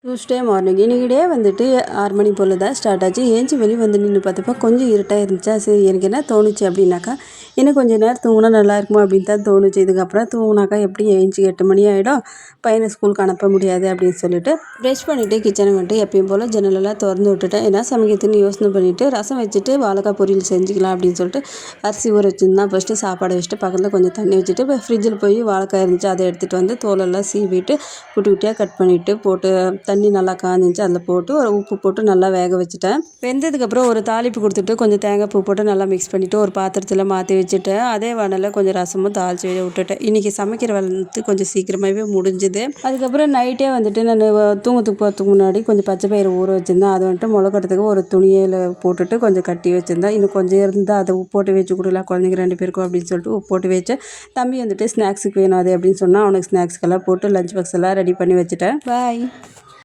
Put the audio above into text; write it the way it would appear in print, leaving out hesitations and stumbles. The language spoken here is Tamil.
டியூஸ்டே மார்னிங் இன்றைக்கி டே வந்துட்டு 6 மணி போல் தான் ஸ்டார்ட் ஆச்சு. ஏஞ்சி வெளியே வந்து நின்று பார்த்தப்போ கொஞ்சம் இருட்டாக இருந்துச்சா, சரி எனக்கு என்ன தோணுச்சு அப்படின்னாக்கா, இன்னும் கொஞ்சம் நேரம் தூங்கினா நல்லா இருக்குமா அப்படின்னு தான் தோணுச்சு. இதுக்கப்புறம் தூங்கினாக்கா எப்படி ஏஞ்சி 8 மணி ஆகிடும், பையனை ஸ்கூலுக்கு அனுப்ப முடியாது அப்படின்னு சொல்லிட்டு ப்ரெஷ் பண்ணிவிட்டு கிச்சனுக்கு வந்துட்டு எப்பயும் போல் ஜன்னலெல்லாம் திறந்து விட்டுட்டேன். ஏன்னா சமைக்கிறதுன்னு யோசனை பண்ணிவிட்டு ரசம் வச்சுட்டு வாழைக்காய் பொரியல் செஞ்சுக்கலாம் அப்படின்னு சொல்லிட்டு அரிசி ஊற வச்சுருந்தான். ஃபஸ்ட்டு சாப்பாடு வச்சுட்டு பக்கத்தில் கொஞ்சம் தண்ணி வச்சுட்டு இப்போ ஃப்ரிட்ஜில் போய் வாழைக்காய் இருந்துச்சு, அதை எடுத்துகிட்டு வந்து தோலெல்லாம் சீவிட்டு குட்டி குட்டியாக கட் பண்ணிவிட்டு போட்டு தண்ணி நல்லா காஞ்சிச்சு, அதில் போட்டு ஒரு உப்பு போட்டு நல்லா வேக வச்சுட்டேன். வெந்ததுக்கப்புறம் ஒரு தாளிப்பு கொடுத்துட்டு கொஞ்சம் தேங்காய் பூ போட்டு நல்லா மிக்ஸ் பண்ணிவிட்டு ஒரு பாத்திரத்தில் மாற்றி வச்சுட்டேன். அதே வானலில் கொஞ்சம் ரசமும் தாளித்து விட்டுட்டேன். இன்றைக்கி சமைக்கிற வேலை வந்து கொஞ்சம் சீக்கிரமாகவே முடிஞ்சுது. அதுக்கப்புறம் நைட்டே வந்துட்டு நான் தூங்கத்துக்கு போகிறதுக்கு முன்னாடி கொஞ்சம் பச்சை பயிறு ஊற வச்சுருந்தேன். அதை வந்துட்டு முளைக்கட்டுறதுக்கு ஒரு துணியில் போட்டுட்டு கொஞ்சம் கட்டி வச்சுருந்தேன். இன்னும் கொஞ்சம் இருந்தால் அதை உப்பு போட்டு வச்சு கொடுக்கலாம் குழந்தைங்க 2 பேருக்கும் அப்படின்னு சொல்லிட்டு உப்பு போட்டு வச்சேன். தம்பி வந்துட்டு ஸ்நாக்ஸுக்கு வேணும் அது அப்படின்னு சொன்னால் அவனுக்கு ஸ்நாக்ஸ்க்கெல்லாம் போட்டு லஞ்ச் பாக்ஸ் எல்லாம் ரெடி பண்ணி வச்சுட்டேன். பாய்.